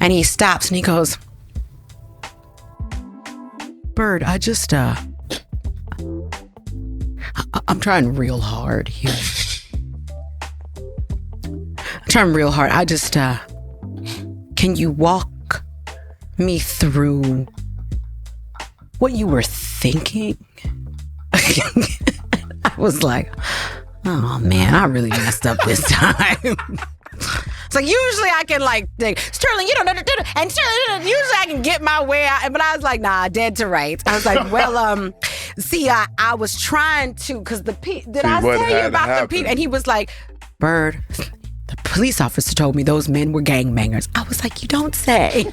And he stops and he goes, Bird, I'm trying real hard here. I'm trying real hard. Can you walk me through what you were thinking? I was like, oh man, I really messed up this time. It's like, usually I can think, Sterling, you don't know. And Sterling, usually I can get my way out. But I was like, nah, dead to rights. I was like, well, see, I was trying to, because did I tell you about the people? And he was like, Bird, the police officer told me those men were gangbangers. I was like, you don't say.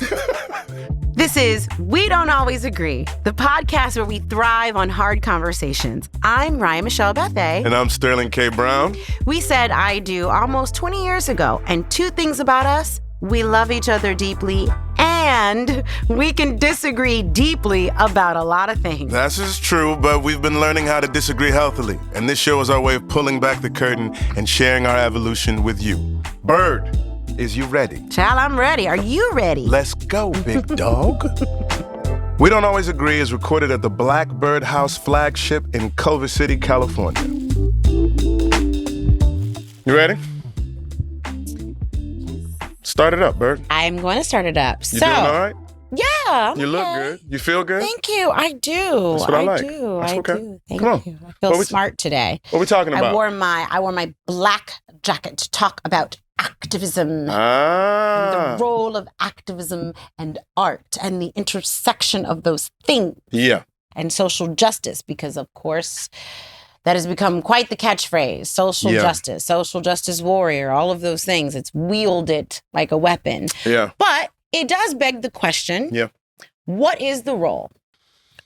This is We Don't Always Agree, the podcast where we thrive on hard conversations. I'm Ryan Michelle Bethay. And I'm Sterling K. Brown. We said I do almost 20 years ago. And two things about us: we love each other deeply, and we can disagree deeply about a lot of things. That's just true, but we've been learning how to disagree healthily. And this show is our way of pulling back the curtain and sharing our evolution with you. Bird, is you ready? Child, I'm ready. Are you ready? Let's go, big dog. We Don't Always Agree is recorded at the Blackbird House flagship in Culver City, California. You ready? Start it up, Bird. I'm going to start it up. You doing all right? Yeah. You look good. You feel good? Thank you. I do. That's what I like. do. That's I okay. do. Thank Come on. you. I feel smart today. What are we talking about? I wore my black jacket to talk about activism. And the role of activism and art and the intersection of those things. Yeah. And social justice, because of course that has become quite the catchphrase. Social justice warrior, all of those things. It's wielded like a weapon. Yeah. But it does beg the question, what is the role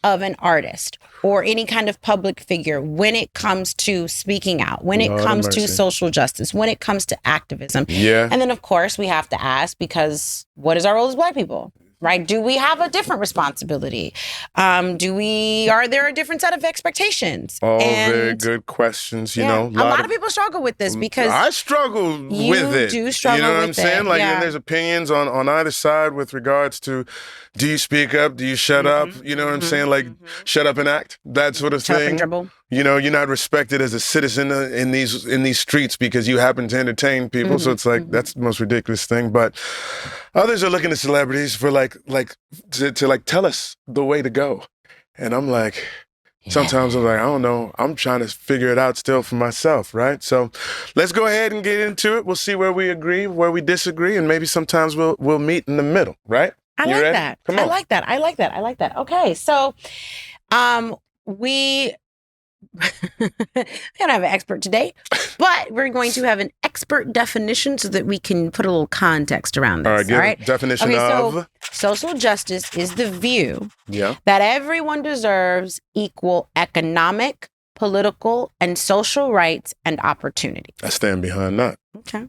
of an artist or any kind of public figure when it comes to speaking out, when it comes to social justice, when it comes to activism? Yeah. And then, of course, we have to ask, because what is our role as Black people? Right? Do we have a different responsibility? Are there a different set of expectations? All very good questions, you know. A lot of people struggle with this because I struggle with it. You do struggle with it. You know what I'm saying? And there's opinions on either side with regards to, do you speak up? Do you shut up? You know what I'm saying? Shut up and act, that sort of thing. Shut up and dribble. You know, you're not respected as a citizen in these streets because you happen to entertain people. So it's like, that's the most ridiculous thing. But others are looking to celebrities for to tell us the way to go. And I'm like, sometimes I'm like, I don't know. I'm trying to figure it out still for myself, right? So let's go ahead and get into it. We'll see where we agree, where we disagree, and maybe sometimes we'll meet in the middle, right? I like that. Come on. I like that. Okay, so we don't have an expert today, but we're going to have an expert definition so that we can put a little context around this. All right, definition of... So social justice is the view that everyone deserves equal economic, political, and social rights and opportunity. I stand behind that.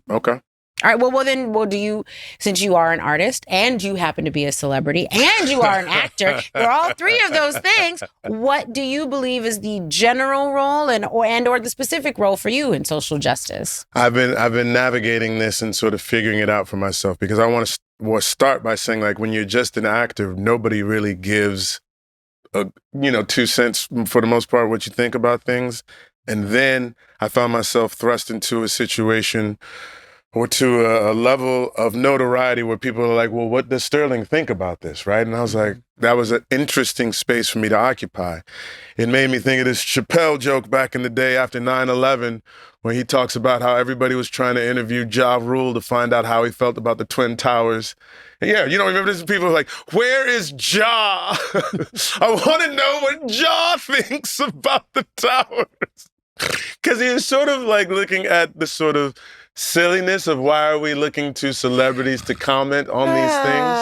Okay. All right. Well, do you, since you are an artist and you happen to be a celebrity and you are an actor, you're all three of those things. What do you believe is the general role or the specific role for you in social justice? I've been navigating this and sort of figuring it out for myself, because I want to start by saying, when you're just an actor, nobody really gives 2 cents for the most part what you think about things. And then I found myself thrust into a situation or to a level of notoriety where people are like, well, what does Sterling think about this, right? And I was like, that was an interesting space for me to occupy. It made me think of this Chappelle joke back in the day after 9/11, where he talks about how everybody was trying to interview Ja Rule to find out how he felt about the Twin Towers. And remember this? People are like, where is Ja? I want to know what Ja thinks about the towers. Because he was sort of looking at the sort of silliness of, why are we looking to celebrities to comment on these things?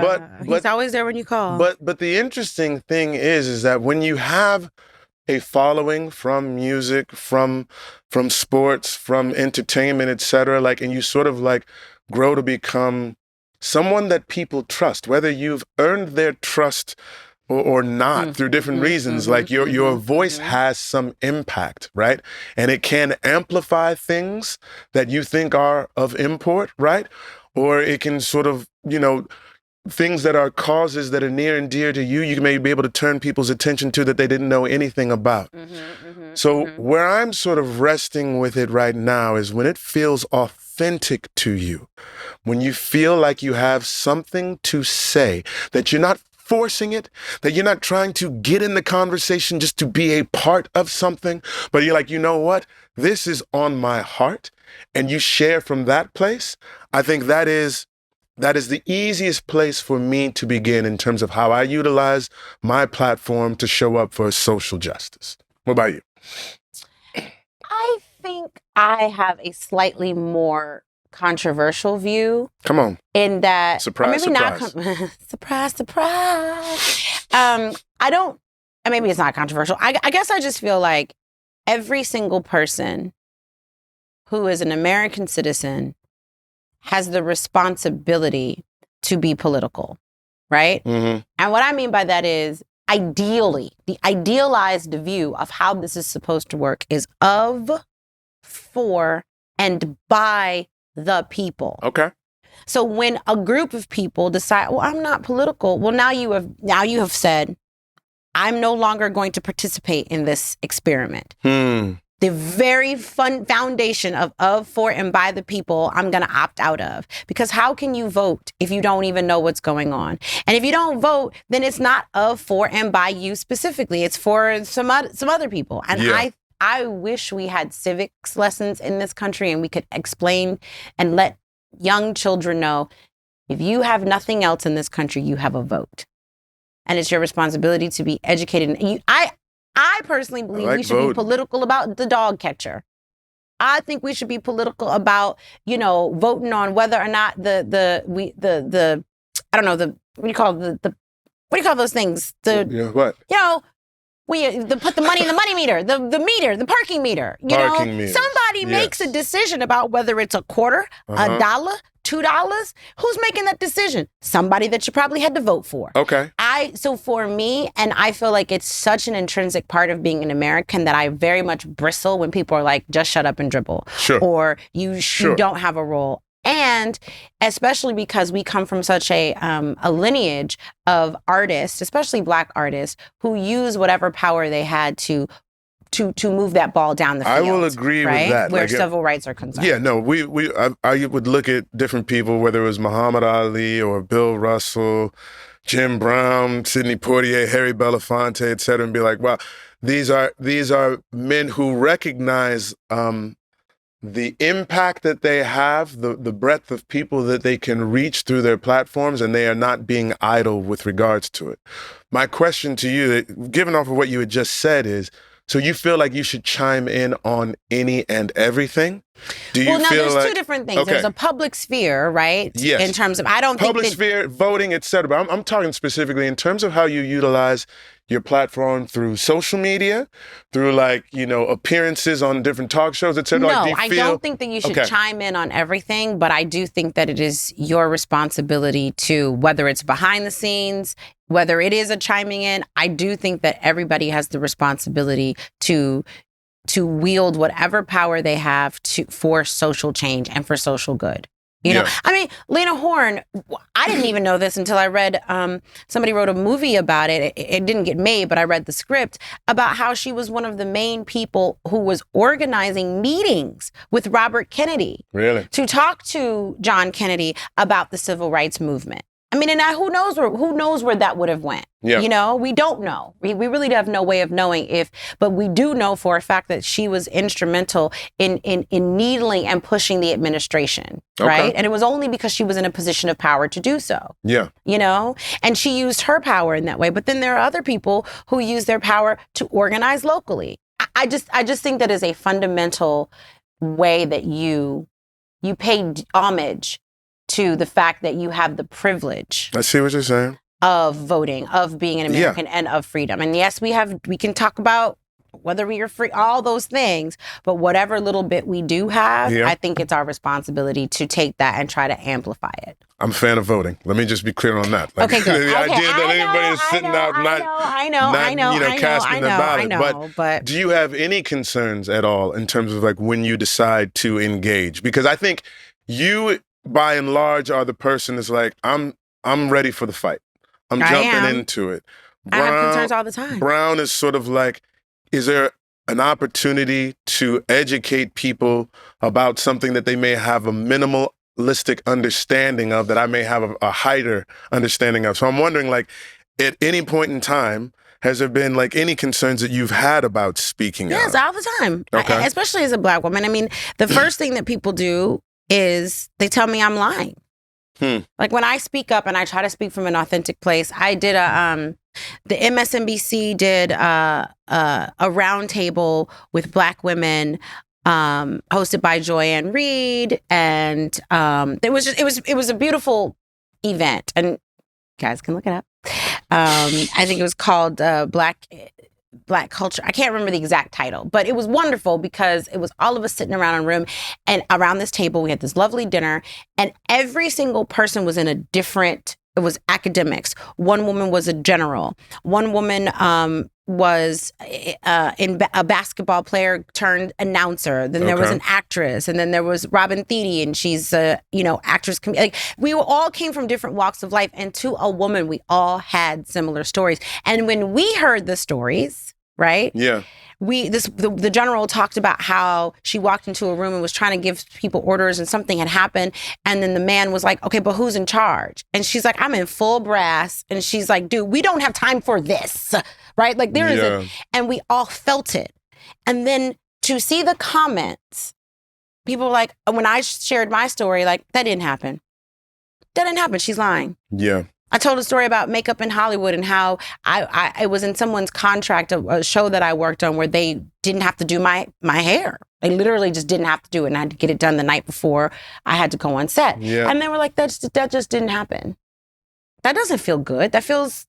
But he's always there when you call. But the interesting thing is that when you have a following from music, from sports, from entertainment, etc., and you sort of grow to become someone that people trust, whether you've earned their trust or not through different reasons, your voice has some impact, right? And it can amplify things that you think are of import, right? Or it can sort of things that are causes that are near and dear to you, you may be able to turn people's attention to that they didn't know anything about. So where I'm sort of resting with it right now is when it feels authentic to you, when you feel like you have something to say, that you're not forcing it, that you're not trying to get in the conversation just to be a part of something, but you're like, you know what? This is on my heart, and you share from that place. I think that is the easiest place for me to begin in terms of how I utilize my platform to show up for social justice. What about you? I think I have a slightly more controversial view. Come on. In that, surprise, maybe surprise. Not surprise. I don't, maybe it's not controversial. I guess I just feel like every single person who is an American citizen has the responsibility to be political, right? And what I mean by that is, ideally, the idealized view of how this is supposed to work is of, for, and by the people. Okay. So when a group of people decide, well, I'm not political, well, now you have said, I'm no longer going to participate in this experiment. The very fun foundation of, for, and by the people, I'm going to opt out of. Because how can you vote if you don't even know what's going on? And if you don't vote, then it's not of, for, and by you specifically. It's for some other people. And I wish we had civics lessons in this country and we could explain and let young children know, if you have nothing else in this country, you have a vote. And it's your responsibility to be educated. And I personally believe we should be political about the dog catcher. I think we should be political about, voting on whether or not what do you call those things? What? Put the money in the money meter, the meter, the parking meter. Somebody makes a decision about whether it's a quarter, a dollar, $2. Who's making that decision? Somebody that you probably had to vote for. Okay. So for me, and I feel like it's such an intrinsic part of being an American that I very much bristle when people are like, just shut up and dribble. Sure. Or you don't have a role. And especially because we come from such a lineage of artists, especially Black artists, who use whatever power they had to move that ball down the field. I will agree with that. Where civil rights are concerned. Yeah, no, I would look at different people, whether it was Muhammad Ali or Bill Russell, Jim Brown, Sidney Poitier, Harry Belafonte, et cetera, and be like, wow, these are men who recognize the impact that they have, the breadth of people that they can reach through their platforms, and they are not being idle with regards to it. My question to you, given off of what you had just said, is, so you feel like you should chime in on any and everything? There's two different things. Okay. There's a public sphere, right? Yes. In terms of, I don't think public sphere, voting, et cetera. But I'm talking specifically in terms of how you utilize your platform through social media, through appearances on different talk shows, et cetera. No, I don't think that you should chime in on everything, but I do think that it is your responsibility to, whether it's behind the scenes, whether it is a chiming in, I do think that everybody has the responsibility to wield whatever power they have for social change and for social good. Lena Horne, I didn't even know this until I read, somebody wrote a movie about it. It didn't get made, but I read the script about how she was one of the main people who was organizing meetings with Robert Kennedy. Really? To talk to John Kennedy about the civil rights movement. And who knows where that would have went? Yeah. We don't know. We really have no way of knowing but we do know for a fact that she was instrumental in needling and pushing the administration, right? And it was only because she was in a position of power to do so. Yeah. And she used her power in that way. But then there are other people who use their power to organize locally. I just think that is a fundamental way that you pay homage to the fact that you have the privilege. I see what you're saying. Of voting, of being an American, and of freedom. And yes, we can talk about whether we are free, all those things, but whatever little bit we do have, I think it's our responsibility to take that and try to amplify it. I'm a fan of voting. Let me just be clear on that. Okay, good. The idea that anybody is sitting out not casting their ballot. But do you have any concerns at all in terms of when you decide to engage? Because I think you by and large, are the person that's like, I'm ready for the fight. I'm I jumping am. into it. I have concerns all the time. Brown is sort of like, is there an opportunity to educate people about something that they may have a minimalistic understanding of, that I may have a higher understanding of? So I'm wondering, like, at any point in time, has there been like any concerns that you've had about speaking Yes, out? all the time. Okay. Especially as a Black woman. I mean, the first thing that people do is they tell me I'm lying. Like when I speak up and I try to speak from an authentic place, I did the MSNBC did a roundtable with Black women, hosted by Joyanne Reed, and it was a beautiful event, and guys can look it up. I think it was called Black Culture. I can't remember the exact title, but it was wonderful because it was all of us sitting around a room, and around this table we had this lovely dinner, and every single person was in a different. It was academics. One woman was a general. One woman was a basketball player turned announcer. Then there was an actress, and then there was Robin Thede, and she's a actress. Like we all came from different walks of life, and to a woman, we all had similar stories. And when we heard the stories, right? Yeah. The general talked about how she walked into a room and was trying to give people orders, and something had happened, and then the man was like, okay, but who's in charge? And she's like, I'm in full brass, and she's like, dude, we don't have time for this, right? Like there isn't, and we all felt it. And then to see the comments, people were like, when I shared my story, like that didn't happen. That didn't happen. She's lying. Yeah. I told a story about makeup in Hollywood and how I was in someone's contract, a show that I worked on, where they didn't have to do my hair. They literally just didn't have to do it, and I had to get it done the night before I had to go on set. Yeah. And they were like, that just didn't happen. That doesn't feel good. That feels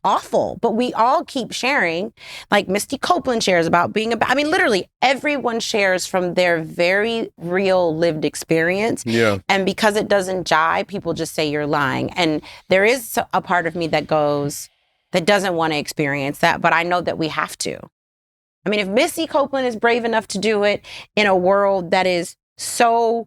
awful. But we all keep sharing. Like Misty Copeland shares about literally everyone shares from their very real lived experience. Yeah. And because it doesn't jive, people just say you're lying. And there is a part of me that doesn't want to experience that, but I know that we have to. I mean, if Misty Copeland is brave enough to do it in a world that is so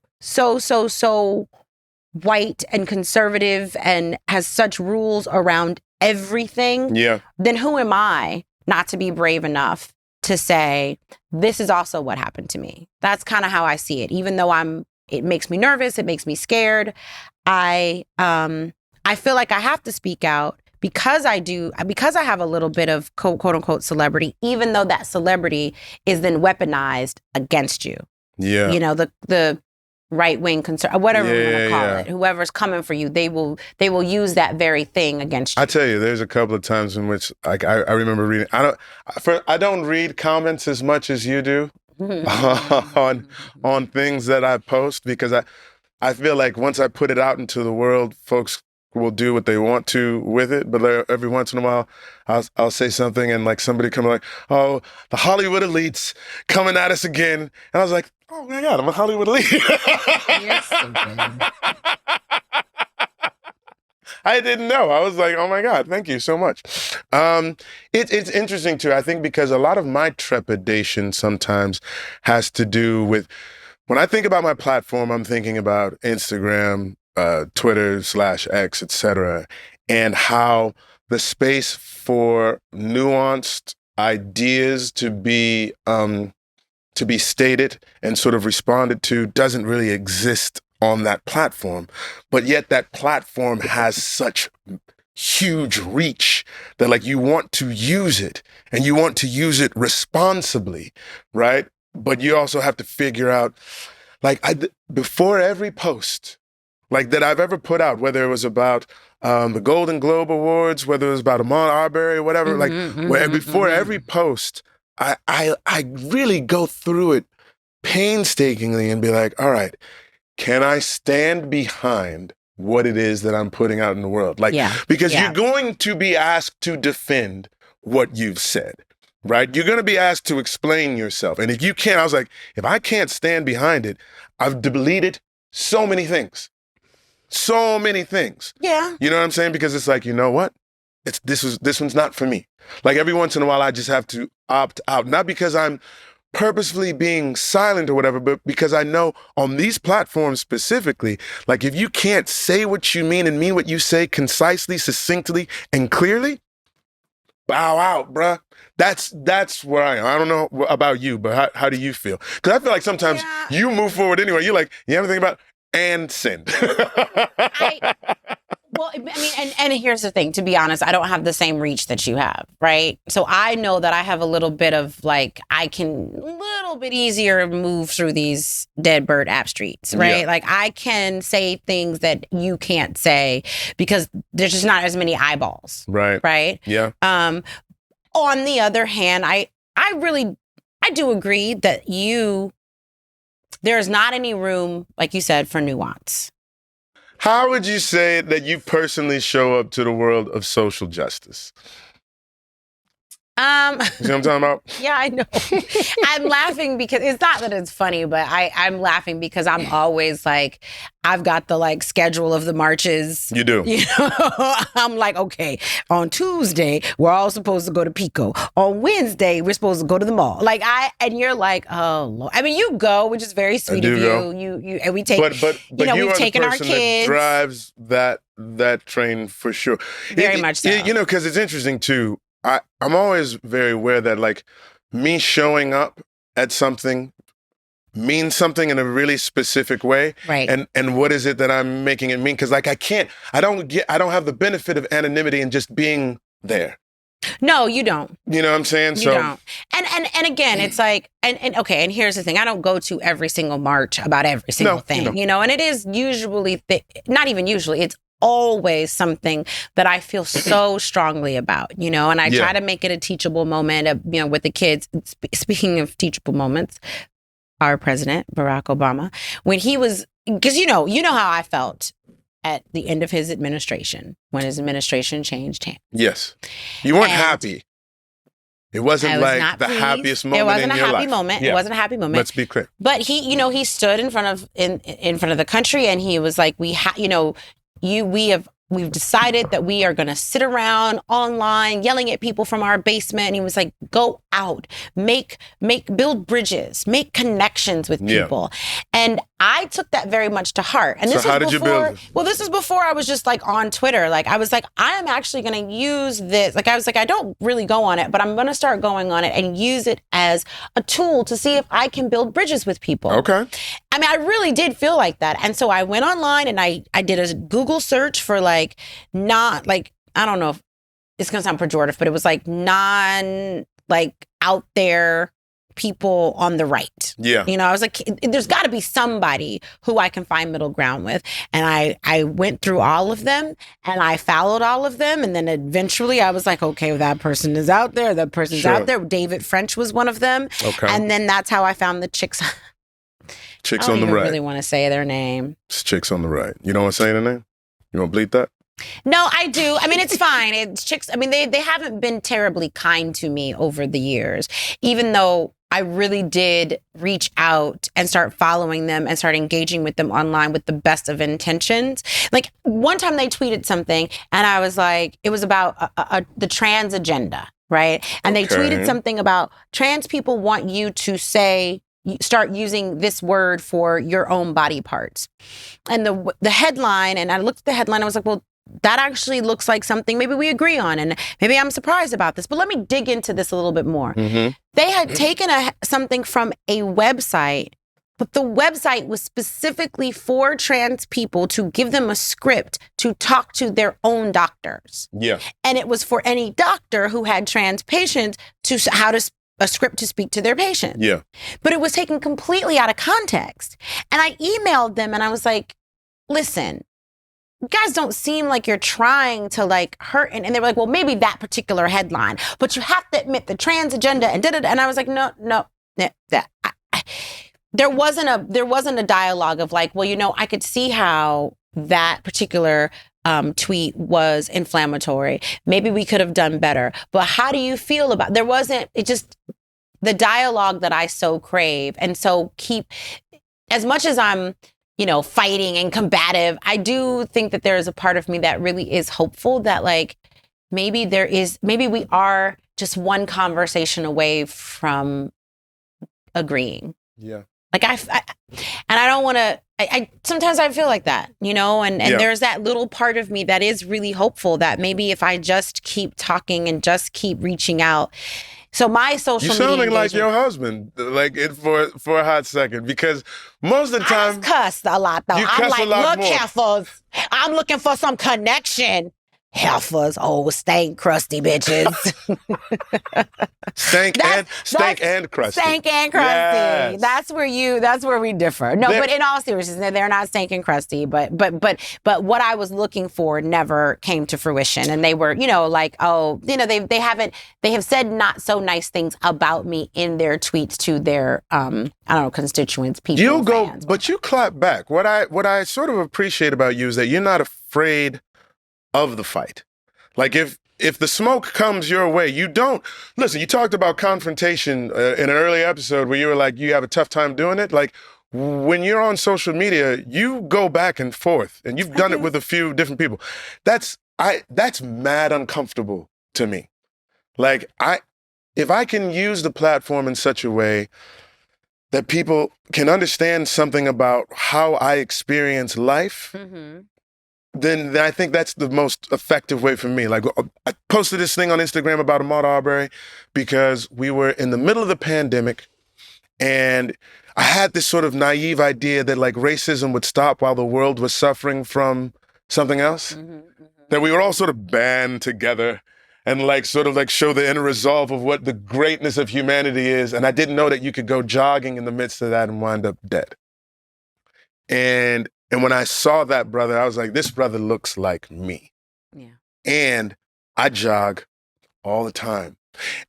white and conservative and has such rules around everything, then who am I not to be brave enough to say, this is also what happened to me? That's kind of how I see it. Even though it makes me nervous, it makes me scared. I feel like I have to speak out because I have a little bit of quote unquote celebrity, even though that celebrity is then weaponized against you. Yeah. The right-wing concern, whatever we want to call it, whoever's coming for you, they will use that very thing against you. I tell you, there's a couple of times in which I remember reading. I don't read comments as much as you do on things that I post, because I feel like once I put it out into the world, folks will do what they want to with it. But every once in a while, I'll say something and like somebody come like, oh, the Hollywood elites coming at us again. And I was like, oh my God, I'm a Hollywood elite. Yes, I didn't know. I was like, oh my God, thank you so much. It's interesting too, I think, because a lot of my trepidation sometimes has to do with, when I think about my platform, I'm thinking about Instagram, Twitter /X, etc., and how the space for nuanced ideas to be stated and sort of responded to doesn't really exist on that platform. But yet that platform has such huge reach that like you want to use it, and you want to use it responsibly, right? But you also have to figure out, like, before every post like that I've ever put out, whether it was about the Golden Globe Awards, whether it was about Ahmaud Arbery or whatever, before every post, I really go through it painstakingly and be like, all right, can I stand behind what it is that I'm putting out in the world? Because you're going to be asked to defend what you've said, right? You're going to be asked to explain yourself. And if you can't, I was like, if I can't stand behind it, I've deleted so many things. So many things. Yeah. You know what I'm saying? Because it's like, you know what? This one's not for me. Like every once in a while, I just have to opt out. Not because I'm purposefully being silent or whatever, but because I know on these platforms specifically, like if you can't say what you mean and mean what you say concisely, succinctly, and clearly, bow out, bruh. That's where I am. I don't know about you, but how do you feel? Because I feel like sometimes you move forward anyway. You're like, you ever think about and send. Well, I mean, and here's the thing, to be honest, I don't have the same reach that you have, right? So I know that I have a little bit of like, I can a little bit easier move through these dead bird app streets, right? Yeah. Like I can say things that you can't say because there's just not as many eyeballs. Right. Right. Yeah. On the other hand, I do agree that there's not any room, like you said, for nuance. How would you say that you personally show up to the world of social justice? You see what I'm talking about? Yeah, I know. I'm laughing because it's not that it's funny, but I'm laughing because I'm always like, I've got the like schedule of the marches. You do. You know, I'm like, okay, on Tuesday, we're all supposed to go to Pico. On Wednesday, we're supposed to go to the mall. Like and you're like, oh, Lord. I mean, you go, which is very sweet of you. Go. You and we take, but we've taken our kids. That drives that train for sure. Very much so. You know, because it's interesting too. I'm always very aware that like me showing up at something means something in a really specific way. Right. And what is it that I'm making it mean? Because like I don't have the benefit of anonymity and just being there. No, you don't. You know what I'm saying? You don't. And again, it's like, and okay, and here's the thing. I don't go to every single march about every single thing, you know, and it is usually, not even usually, it's always something that I feel so strongly about, you know, and I try to make it a teachable moment, with the kids. Speaking of teachable moments, our president, Barack Obama, when he was, because you know how I felt at the end of his administration, when his administration changed hands. Yes. You weren't happy. It wasn't like the happiest moment in your life. It wasn't a happy moment. Yeah. It wasn't a happy moment. Let's be clear. But he stood in front of the country, and he was like, we've decided that we are going to sit around online yelling at people from our basement. And he was like, go out, build bridges, make connections with people. And I took that very much to heart. And this so how did you build? Well, this is before I was just like on Twitter. Like I was like, I am actually going to use this. Like I was like, I don't really go on it, but I'm going to start going on it and use it as a tool to see if I can build bridges with people. Okay. I mean, I really did feel like that. And so I went online and I did a Google search for like, not like, I don't know if it's going to sound pejorative, but it was like out there people on the right. Yeah. You know, I was like, there's got to be somebody who I can find middle ground with. And I went through all of them and I followed all of them. And then eventually I was like, okay, well, that person is out there. That person's out there. David French was one of them. Okay. And then that's how I found the chicks. Chicks on the right. I don't really want to say their name. It's chicks on the right. You don't want to say their name? You want to bleep that? No, I do. I mean, it's fine. It's chicks. I mean, they haven't been terribly kind to me over the years, even though I really did reach out and start following them and start engaging with them online with the best of intentions. Like one time they tweeted something and I was like, it was about the trans agenda, right? And they tweeted something about trans people want you to start using this word for your own body parts. And the headline, and I looked at the headline, I was like, well, that actually looks like something maybe we agree on. And maybe I'm surprised about this, but let me dig into this a little bit more. Mm-hmm. They had taken something from a website, but the website was specifically for trans people to give them a script to talk to their own doctors. Yeah. And it was for any doctor who had trans patients a script to speak to their patients. Yeah. But it was taken completely out of context. And I emailed them and I was like, listen, you guys don't seem like you're trying to like hurt. And they were like, well, maybe that particular headline, but you have to admit the trans agenda and da-da-da. And I was like, no. There wasn't a dialogue of like, well, you know, I could see how that particular tweet was inflammatory. Maybe we could have done better. But how do you feel about the dialogue that I so crave and so keep, as much as I'm, fighting and combative, I do think that there is a part of me that really is hopeful that like, maybe we are just one conversation away from agreeing. Yeah. Like and I don't want to, sometimes I feel like that, you know, and there's that little part of me that is really hopeful that maybe if I just keep talking and just keep reaching out. So my social media sounding like your husband, like it for a hot second, because most of the time I just cuss a lot though. You I'm cuss like, a lot look, more. heifers, I'm looking for some connection. Heifers, old stank crusty bitches. Stank and crusty. Stank and crusty. Yes. That's where we differ. No, but in all seriousness, they're not stank and crusty. But what I was looking for never came to fruition. And they were, you know, like, oh, you know, they have said not so nice things about me in their tweets to their I don't know, constituents, people. You go, fans, but you clap back. What I sort of appreciate about you is that you're not afraid of the fight. Like if the smoke comes your way, you don't listen. You talked about confrontation in an early episode where you were like, you have a tough time doing it. Like when you're on social media, you go back and forth, and you've done it with a few different people. That's mad uncomfortable to me. Like if I can use the platform in such a way that people can understand something about how I experience life. Mm-hmm. Then I think that's the most effective way for me. Like I posted this thing on Instagram about Ahmaud Arbery because we were in the middle of the pandemic, and I had this sort of naive idea that like racism would stop while the world was suffering from something else. Mm-hmm, mm-hmm. That we were all sort of band together and like sort of like show the inner resolve of what the greatness of humanity is. And I didn't know that you could go jogging in the midst of that and wind up dead. And when I saw that brother, I was like, this brother looks like me. Yeah. And I jog all the time.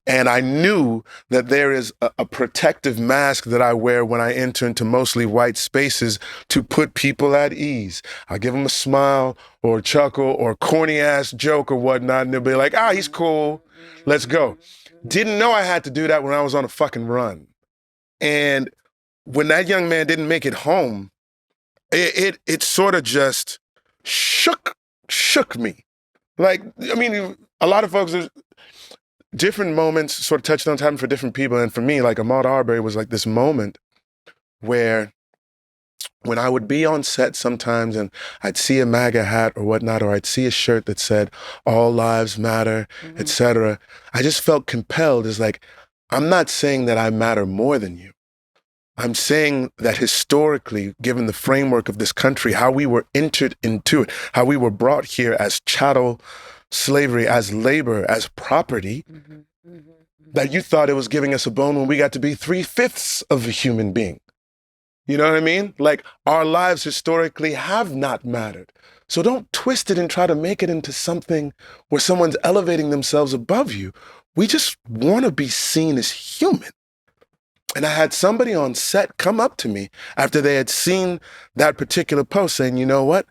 And I knew that there is a protective mask that I wear when I enter into mostly white spaces to put people at ease. I give them a smile or a chuckle or a corny ass joke or whatnot, and they'll be like, he's cool. Let's go. Didn't know I had to do that when I was on a fucking run. And when that young man didn't make it home, it sort of just shook me. Like, I mean, a lot of folks, there's different moments, sort of touchstones happen for different people. And for me, like Ahmaud Arbery was like this moment where when I would be on set sometimes and I'd see a MAGA hat or whatnot, or I'd see a shirt that said, all lives matter, mm-hmm. etc. I just felt compelled. It's like, I'm not saying that I matter more than you. I'm saying that historically, given the framework of this country, how we were entered into it, how we were brought here as chattel slavery, as labor, as property, mm-hmm, mm-hmm, mm-hmm. that you thought it was giving us a bone when we got to be 3/5 of a human being. You know what I mean? Like our lives historically have not mattered. So don't twist it and try to make it into something where someone's elevating themselves above you. We just want to be seen as human. And I had somebody on set come up to me after they had seen that particular post saying, you know what?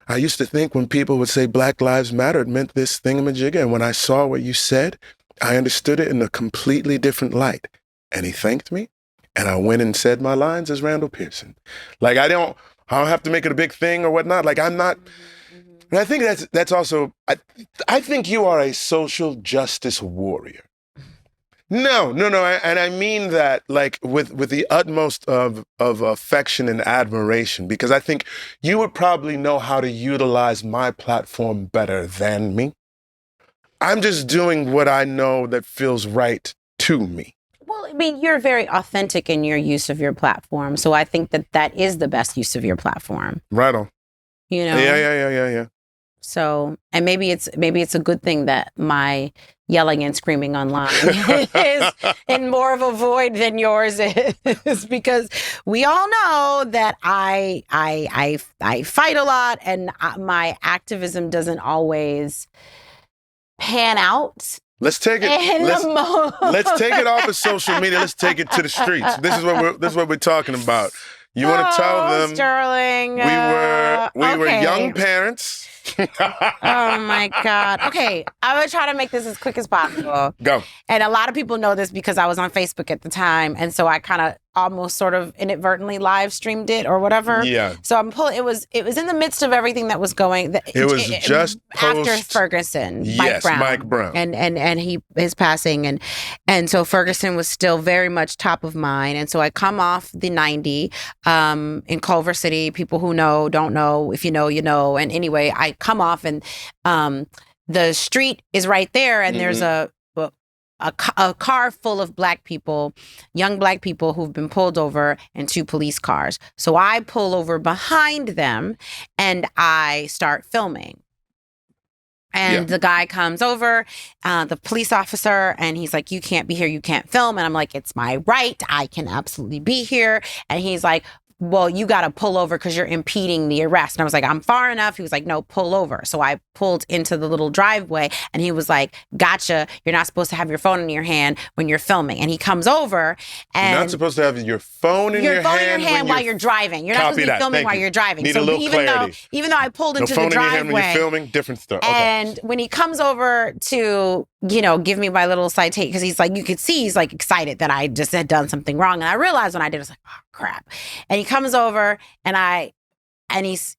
I used to think when people would say Black Lives Matter, it meant this thingamajigger. And when I saw what you said, I understood it in a completely different light. And he thanked me. And I went and said my lines as Randall Pearson. Like, I don't have to make it a big thing or whatnot. Like, I'm not. And I think that's also, I think you are a social justice warrior. No, and I mean that like with the utmost of affection and admiration, because I think you would probably know how to utilize my platform better than me. I'm just doing what I know that feels right to me. Well, I mean, you're very authentic in your use of your platform, so I think that is the best use of your platform. Right on. You know? Yeah. So, and maybe it's a good thing that my yelling and screaming online is in more of a void than yours is, because we all know that I fight a lot, and my activism doesn't always pan out. Let's take it. Let's take it off of social media. Let's take it to the streets. This is what we're talking about. You want to tell them, Sterling, we were young parents. Oh my God. Okay, I'm gonna try to make this as quick as possible. Go. And a lot of people know this because I was on Facebook at the time, and so I kind of almost sort of inadvertently live streamed it or whatever. Yeah. So I'm pulling. It was in the midst of everything that was going. It was just after post Ferguson. Yes, Mike Brown. And his passing and so Ferguson was still very much top of mind. And so I come off the 90 in Culver City. People who know don't know. If you know, you know. And anyway, I come off and the street is right there, and there's a car full of black people, young black people who've been pulled over, and 2 police cars. So I pull over behind them and I start filming. And the guy comes over, the police officer, and he's like, you can't be here, you can't film. And I'm like, it's my right, I can absolutely be here. And he's like, well, you got to pull over because you're impeding the arrest. And I was like, I'm far enough. He was like, no, pull over. So I pulled into the little driveway, and he was like, gotcha. You're not supposed to have your phone in your hand when you're filming. And he comes over, and you're not supposed to have your phone in your hand while you're driving. You're not supposed to be filming while you're driving. Need a little clarity. Even though I pulled into the phone driveway, in your hand when you're filming, different stuff. Okay. And when he comes over to, give me my little citation, because he's like, you could see he's like excited that I just had done something wrong. And I realized when I did, I was like, oh crap. And he comes over and he's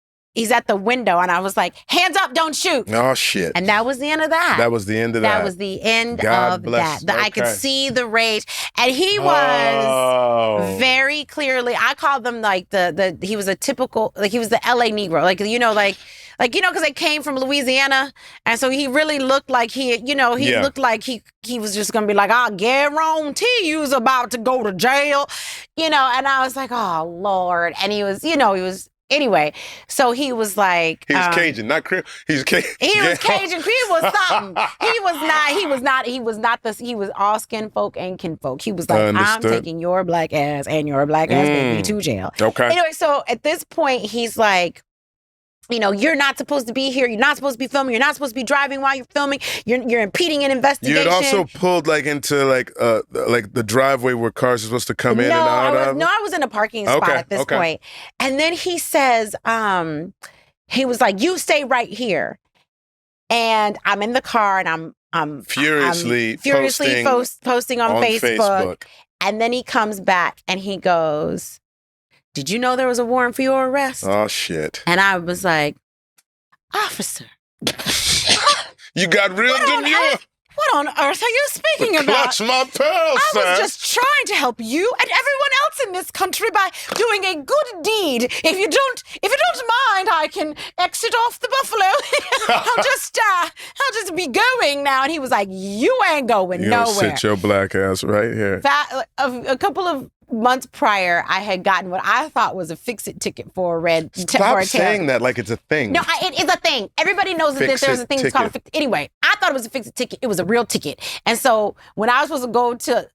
at the window, and I was like, hands up, don't shoot. Oh shit. And that was the end of that. That was the end of that. That was the end God of bless. that. I could see the rage. And he was very clearly, I called them like he was a typical, like he was the LA Negro. Because they came from Louisiana. And so he really looked like looked like he was just going to be like, I guarantee you was about to go to jail. And I was like, oh, Lord. And he was, anyway, so he was like... He was Cajun, not Creole. He was Cajun. He was Cajun. Creole was something. He was all skin folk and kin folk. He was like, I'm taking your black ass and your black ass baby to jail. Okay. Anyway, so at this point, he's like, you're not supposed to be here. You're not supposed to be filming. You're not supposed to be driving while you're filming. You're impeding an investigation. You had also pulled into the driveway where cars are supposed to come in and out of. No, I was in a parking spot at this point. And then he says, he was like, you stay right here. And I'm in the car, and I'm furiously posting on Facebook. And then he comes back and he goes, did you know there was a warrant for your arrest? Oh, shit. And I was like, officer. You got real demure. What on earth are you speaking about? Clutch my pearls, I was just trying to help you and everyone else in this country by doing a good deed. If you don't mind, I can exit off the buffalo. I'll just be going now. And he was like, you ain't going nowhere. Sit your black ass right here. A couple of months prior, I had gotten what I thought was a fix-it ticket for a red. Stop saying that like it's a thing. No, it is a thing. Everybody knows that there's a thing that's called a fix-it. Anyway, I thought it was a fix-it ticket. It was a real ticket. And so when I was supposed to go to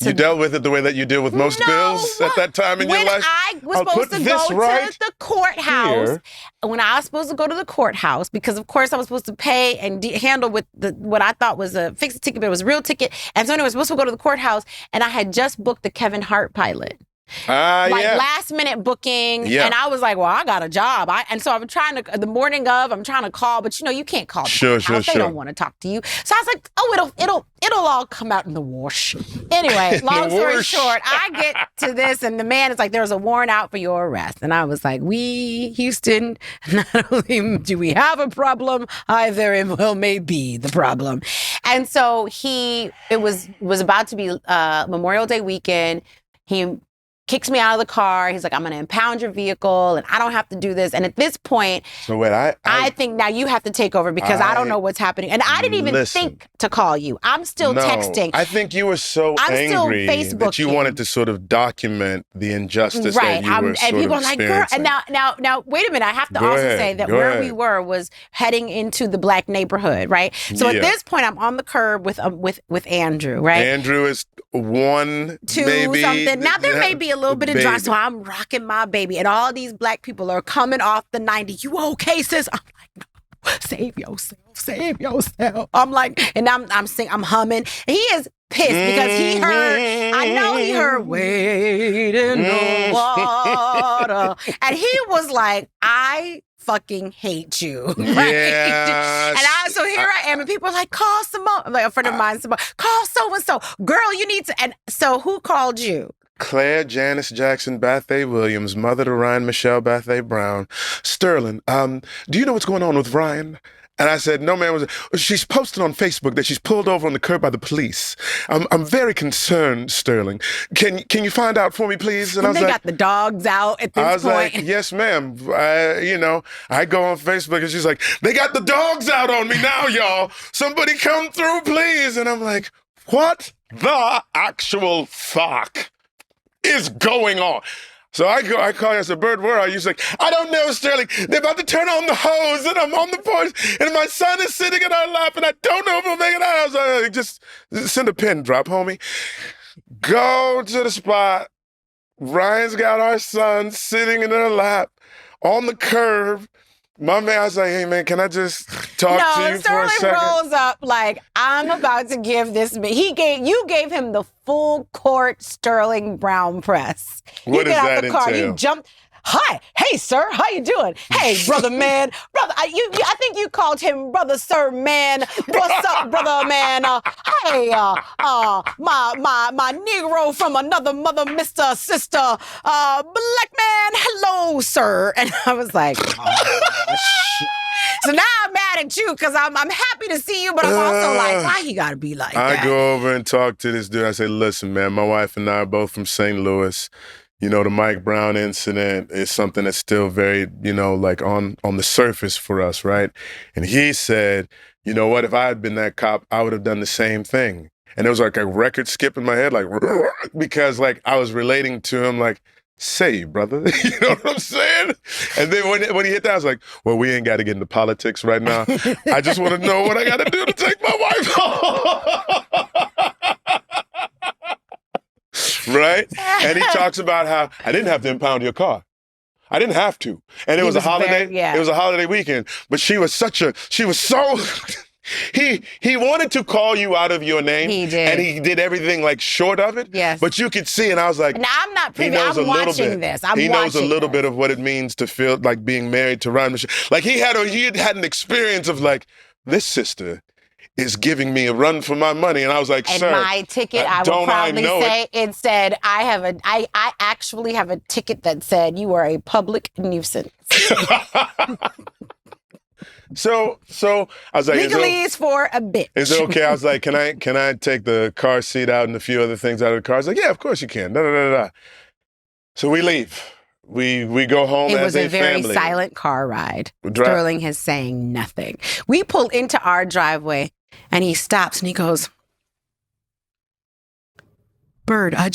you dealt with it the way that you deal with most bills at that time in your life? I was supposed to go to the courthouse. When I was supposed to go to the courthouse, because of course I was supposed to pay and handle with what I thought was a fix-it ticket, but it was a real ticket. And so anyway, I was supposed to go to the courthouse, and I had just booked the Kevin Hart pilot. Last minute booking. Yeah. And I was like, well, I got a job. And so I'm trying to, the morning of, I'm trying to call, but you can't call. Sure. They don't want to talk to you. So I was like, oh, it'll all come out in the wash. Anyway, long story short, I get to this, and the man is like, there's a warrant out for your arrest. And I was like, Houston, not only do we have a problem, I very well may be the problem. And so it was about to be Memorial Day weekend. He kicks me out of the car. He's like, I'm going to impound your vehicle, and I don't have to do this. And at this point, so wait, I think now you have to take over, because I don't know what's happening. And I didn't even think to call you. I'm still texting. I think you were so angry that you wanted to sort of document the injustice that you were and people are like, girl, and now, wait a minute. I have to say that where we were was heading into the black neighborhood, right? So at this point, I'm on the curb with Andrew, right? Andrew is 1, 2, maybe something. Now there may be a little bit of dry, so I'm rocking my baby, and all these black people are coming off the 90. You okay, sis? I'm like, no, save yourself. I'm like, and I'm humming. And he is pissed because he heard wade in the water, and he was like, I fucking hate you. Right? Yes. And so here I am, and people are like, call Simone. Like a friend of mine, Simone, call so-and-so. Girl, you need to. And so who called you? Claire Janice Jackson Bathay Williams, mother to Ryan Michelle Bathay Brown. Sterling, do you know what's going on with Ryan? And I said, no, man. She's posted on Facebook that she's pulled over on the curb by the police. I'm very concerned, Sterling. Can you find out for me, please? And I was they got the dogs out at this point. I was like, yes, ma'am. I go on Facebook and she's like, they got the dogs out on me now, y'all. Somebody come through, please. And I'm like, what the actual fuck is going on? So I call you, I said, Bird, where are you? She's like, I don't know, Sterling. They're about to turn on the hose and I'm on the porch and my son is sitting in our lap and I don't know if we'll make it out. I was like, just send a pin drop, homie. Go to the spot. Ryan's got our son sitting in her lap on the curb. My man, I was like, hey, man, can I just talk to you for a second? Sterling rolls up like, I'm about to give this man. You gave him the full court Sterling Brown press. What does that entail? You jumped. Hi, hey, sir, how you doing? Hey, brother, man, brother. I think you called him brother, sir, man. What's up, brother, man? Hey, my Negro from another mother, Mr. Sister, black man. Hello, sir. And I was like, oh, shit. So now I'm mad at you because I'm happy to see you, but I'm also like, why he gotta be like that? I go over and talk to this dude. I say, listen, man, my wife and I are both from St. Louis. You know, the Mike Brown incident is something that's still very, like on the surface for us, right? And he said, you know what, if I had been that cop, I would have done the same thing. And there was like a record skip in my head, like, because like I was relating to him like, say, brother, you know what I'm saying? And then when he hit that, I was like, well, we ain't got to get into politics right now. I just want to know what I got to do to take my wife home. Right? And he talks about how I didn't have to impound your car. I didn't have to. And it was a holiday. It was a holiday weekend. But he was so he wanted to call you out of your name. He did. And he did everything like short of it. Yes. But you could see, and I was like, now I'm not privy. I'm watching this. He knows a little bit of what it means to feel like being married to Ryan Michelle. Like he had an experience of like, this sister is giving me a run for my money. And I was like, sir, and my ticket, I will proudly say it said, I actually have a ticket that said you are a public nuisance. So I was like, legalese for a bitch. Is it okay? I was like, can I take the car seat out and a few other things out of the car? I was like, yeah, of course you can. Da, da, da, da. So we leave. We go home as a family. It was a very silent car ride. Sterling is saying nothing. We pull into our driveway and he stops and he goes, Bird, I'm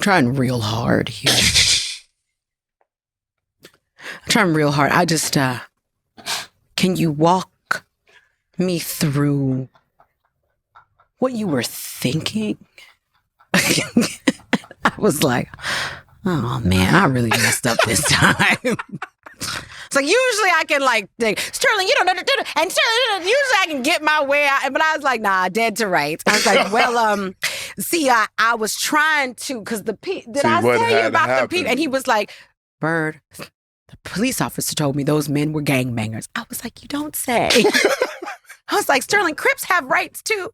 trying real hard here. I'm trying real hard. Can you walk me through what you were thinking? I was like, oh man, I really messed up this time. It's like usually I can like think, Sterling, you don't know, and Sterling, usually I can get my way out, but I was like, nah, dead to rights. I was like, well, see, I was trying to, because did I tell you about the people? And he was like, Bird, the police officer told me those men were gangbangers. I was like, you don't say. I was like, Sterling, Crips have rights too.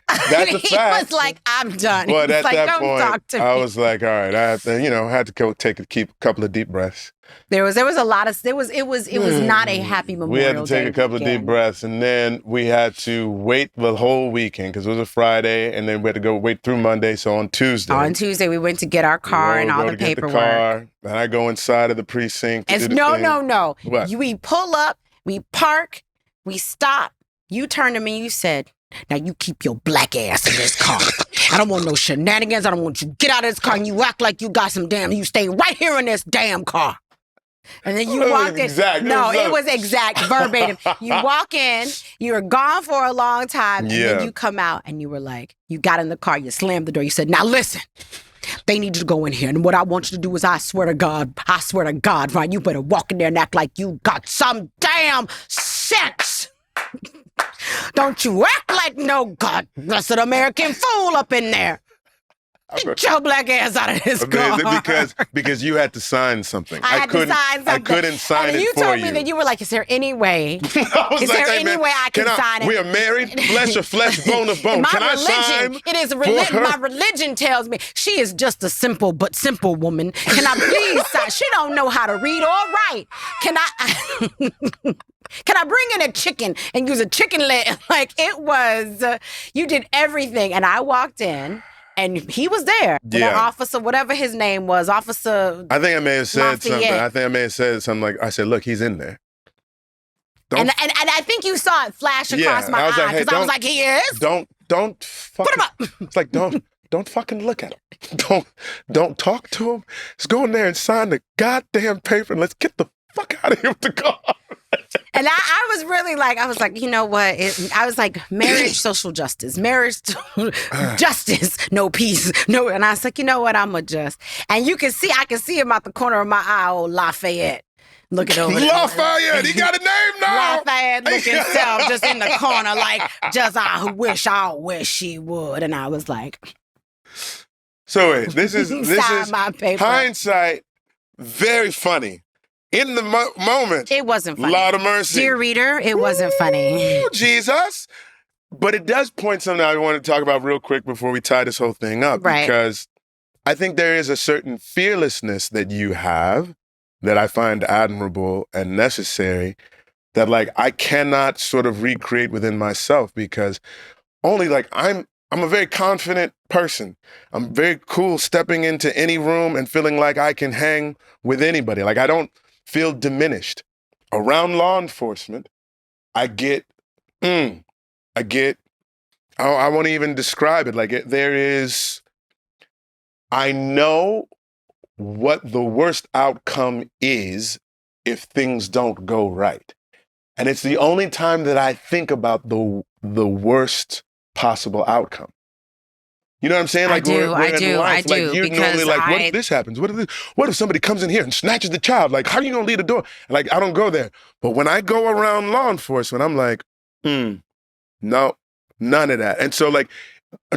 That's a fact. He was like, I'm done. But at like, that don't point, talk to me. I was like, all right, I have to, had to go keep a couple of deep breaths. There was a lot of, it was not a happy Memorial Day. We had to take a couple of deep breaths, and then we had to wait the whole weekend because it was a Friday, and then we had to go wait through Monday. So on Tuesday. On Tuesday, we went to get our car and all the paperwork. And I go inside of the precinct. No. What? We pull up, we park, we stop. You turn to me, you said, now you keep your black ass in this car. I don't want no shenanigans. I don't want you to get out of this car and you act like you got some you stay right here in this damn car. And then you walked in. It was exact, verbatim. You walk in, you were gone for a long time, and then you come out and you were like, you got in the car, you slammed the door, you said, now listen, they need you to go in here. And what I want you to do is, I swear to God, Ryan, you better walk in there and act like you got some damn sense. Don't you act like no God blessed American fool up in there. Get your black ass out of this car. Because you had to sign something. I had to sign something. I couldn't sign and it you for told you. me that you were like, is there any way? Is like, there hey, any man, way I can sign it? We are married, flesh of flesh, bone of bone. Can I sign? It is religion. My religion tells me she is just a simple woman. Can I please sign? She don't know how to read or write. Can I? Can I bring in a chicken and use a chicken leg? Like, it was, you did everything. And I walked in, and he was there. Yeah. The officer, whatever his name was, Officer I think I may have said Lafayette. something. I think I may have said something like, I said, look, he's in there. And I think you saw it flash across my eye, because I was like, he is? Don't fucking, put him up. It's like, don't fucking look at him. Don't talk to him. Just go in there and sign the goddamn paper and let's get the fuck out of here with the car. And I was really like, I was like, you know what? I was like, marriage, social justice, marriage, justice, no peace, no. And I was like, you know what? I'm adjust. And I can see him out the corner of my eye, old Lafayette. Looking over Lafayette, he got a name now. Lafayette looking himself just in the corner, like, I wish he would. And I was like, so wait, this is my paper. Hindsight, very funny. In the moment, it wasn't funny. Lot of mercy. Dear reader, it wasn't funny. Ooh, Jesus. But it does point something I want to talk about real quick before we tie this whole thing up. Right. Because I think there is a certain fearlessness that you have that I find admirable and necessary that, like, I cannot sort of recreate within myself, because only, like, I'm a very confident person. I'm very cool stepping into any room and feeling like I can hang with anybody. Like, I don't feel diminished. Around law enforcement, I won't even describe it. Like, I know what the worst outcome is if things don't go right. And it's the only time that I think about the worst possible outcome. You know what I'm saying? Like, I do. Like, you're normally like, what if this happens? What if somebody comes in here and snatches the child? Like, how are you going to lead the door? Like, I don't go there. But when I go around law enforcement, I'm like, no, none of that. And so, like,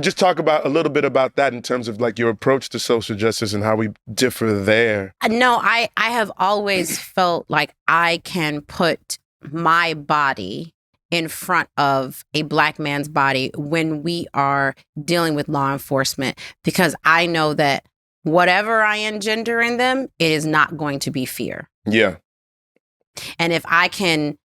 just talk about a little bit about that in terms of, like, your approach to social justice and how we differ there. No, I have always felt like I can put my body in front of a Black man's body when we are dealing with law enforcement, because I know that whatever I engender in them, it is not going to be fear. Yeah. And if I can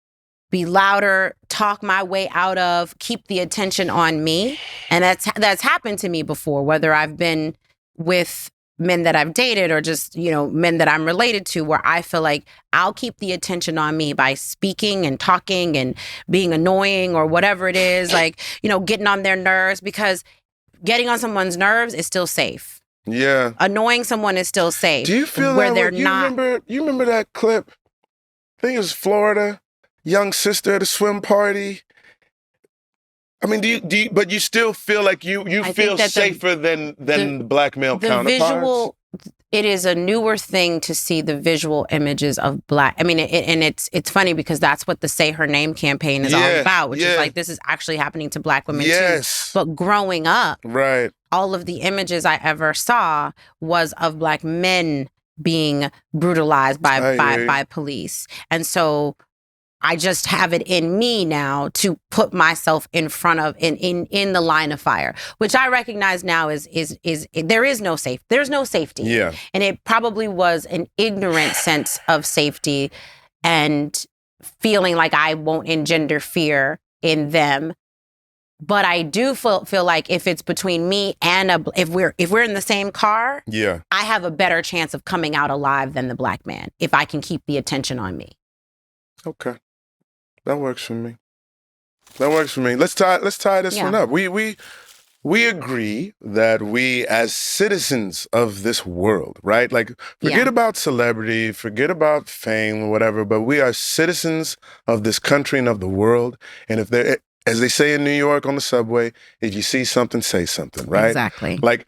be louder, talk my way out of, keep the attention on me, and that's happened to me before, whether I've been with men that I've dated or just, men that I'm related to, where I feel like I'll keep the attention on me by speaking and talking and being annoying or whatever it is, like, getting on their nerves, because getting on someone's nerves is still safe. Yeah. Annoying someone is still safe. Do you feel where that they're you not? You remember that clip? I think it was Florida, young sister at a swim party. I mean, but you still feel like you feel safer than the Black male counterparts? It is a newer thing to see the visual images of Black. I mean, and it's funny because that's what the Say Her Name campaign is all about, which is like, this is actually happening to Black women too. But growing up, right, all of the images I ever saw was of Black men being brutalized by police. And so I just have it in me now to put myself in front of in the line of fire, which I recognize now is there's no safety. Yeah. And it probably was an ignorant sense of safety and feeling like I won't engender fear in them. But I do feel like if it's between me and if we're in the same car, I have a better chance of coming out alive than the Black man if I can keep the attention on me. Okay. That works for me. Let's tie this one up. We agree that we, as citizens of this world, right? Like, forget about celebrity, forget about fame or whatever, but we are citizens of this country and of the world. And as they say in New York on the subway, if you see something, say something, right? Exactly. Like,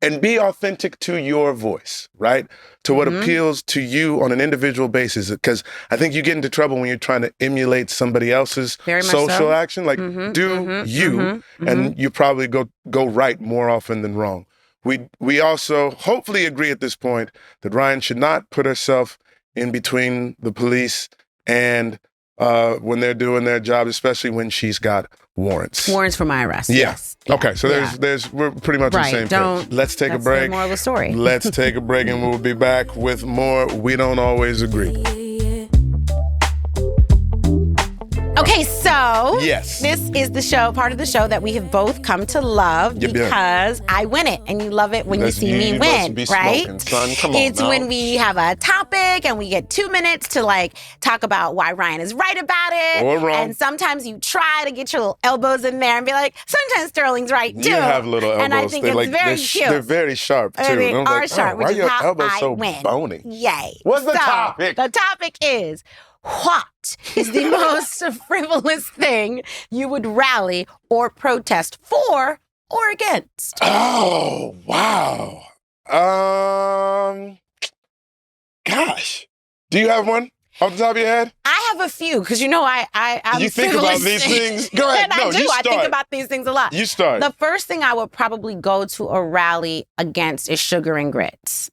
and be authentic to your voice, right? To what appeals to you on an individual basis. Because I think you get into trouble when you're trying to emulate somebody else's social action. Like, do you, and you probably go right more often than wrong. we also hopefully agree at this point that Ryan should not put herself in between the police and when they're doing their job, especially when she's got warrants. Warrants for my arrest. Yeah. Yes. Yeah. Okay. So we're pretty much on the same page. Let's take a break. That's the moral of the story. Let's take a break, and we'll be back with more We Don't Always Agree. Okay, so yes, this is the show, part of the show that we have both come to love because I win it, and you love it when you see me win, right? Smoking, son. Come on, it's now. when we have a topic and we get 2 minutes to like talk about why Ryan is right about it, or wrong. And sometimes you try to get your little elbows in there and be like, sometimes Sterling's right too. You have little elbows. And I think it's very cute. They're very sharp too. They are like, sharp, why which your is how elbows I so win. bony? Yay! What's the topic? The topic is, what is the most frivolous thing you would rally or protest for or against? Oh, wow. Gosh. Do you have one off the top of your head? I have a few, because you know I'm you think about these things? Go ahead. And no, I do. You start. I think about these things a lot. You start. The first thing I would probably go to a rally against is sugar and grits.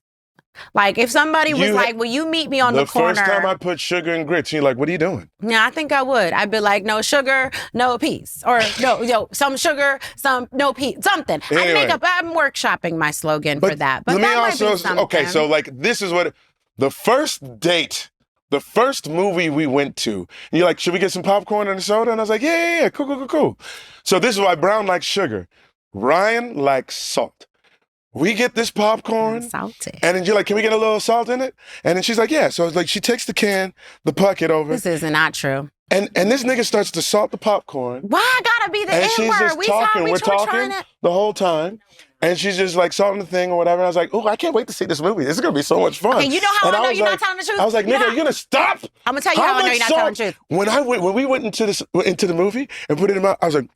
Like, if somebody was like, will you meet me on the corner? The first time I put sugar and grits, you're like, what are you doing? Yeah, I think I would. I'd be like, no sugar, no peas. Or some sugar, no peas, something. Anyway. I'm workshopping my slogan for that. But let me that also, might be something. okay, so like, this is what, the first date, the first movie we went to, and you're like, should we get some popcorn and a soda? And I was like, yeah, cool. So this is why Brown likes sugar. Ryan likes salt. We get this popcorn. Salty. And then you're like, can we get a little salt in it? And then she's like, yeah. So it's like, she takes the can, the bucket over. This is not true. And this nigga starts to salt the popcorn. Why gotta be the and N-word? she's just talking. We're talking the whole time. And she's just like salting the thing or whatever. And I was like, oh, I can't wait to see this movie. This is going to be so much fun. Okay, you know how I know you're not telling the truth? I was like, nigga, are you going to stop? I'm going to tell you how I know you're not telling the truth. When we went into the movie and put it in my, I was like,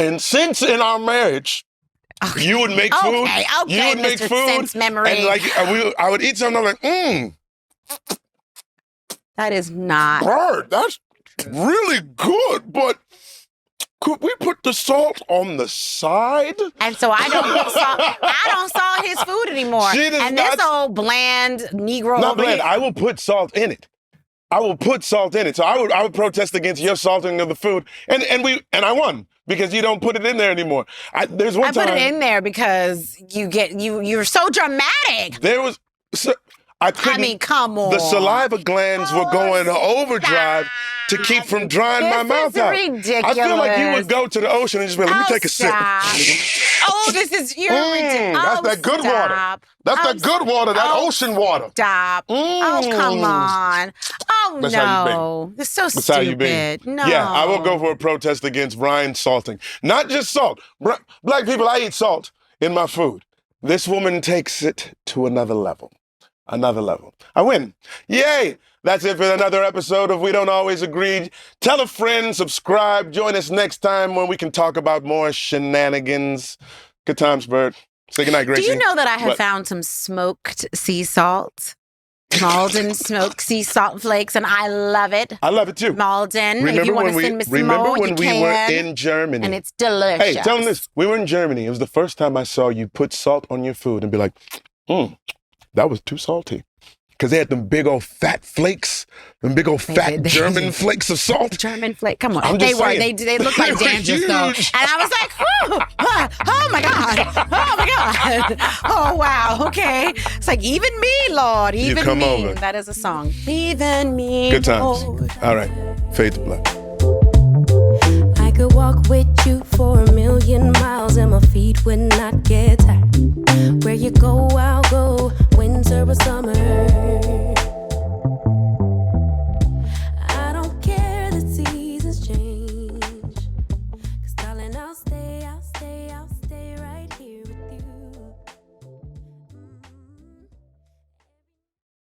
and since in our marriage, you would make food. Okay, you would make Mr. food. Sense memory. And like, I would eat something, I'm like, That is not. Bird, that's really good, but could we put the salt on the side? And so I don't put salt. I don't salt his food anymore. And this old bland Negro Not over bland. here. I will put salt in it. I will put salt in it. So I would protest against your salting of the food. And I won because you don't put it in there anymore. There's one time I put it in there because you're so dramatic. There was I mean, come on. The saliva glands were going overdrive to keep from drying my mouth out. Ridiculous. I feel like you would go to the ocean and just be like, let me take a sip. You're ridiculous. That's that good water. That's that good water, that ocean water. Stop. Oh, come on. Oh, That's no. This is so That's how you stupid. be. No. Yeah, I will go for a protest against Ryan salting. Not just salt. Black people, I eat salt in my food. This woman takes it to another level. Another level. I win. Yay! That's it for another episode of We Don't Always Agree. Tell a friend, subscribe, join us next time when we can talk about more shenanigans. Good times, Bert. Say goodnight, Gracie. Do you know that I have found some smoked sea salt? Malden smoked sea salt flakes, and I love it. I love it too. Malden, if you want to send me some more, when we were in Germany. And it's delicious. Hey, tell them this. We were in Germany. It was the first time I saw you put salt on your food and be like, that was too salty. Because they had them big old fat flakes, them big old fat German flakes of salt. German flake, come on. I'm just saying. They looked like dandruff though. And I was like, oh my God. Oh wow, okay. It's like, even me, Lord, even you come me. Over. That is a song. Even me, Good times. Lord. All right, fade to black. I could walk with you for 1,000,000 miles and my feet would not get tired. Where you go, I'll go. Winter or summer.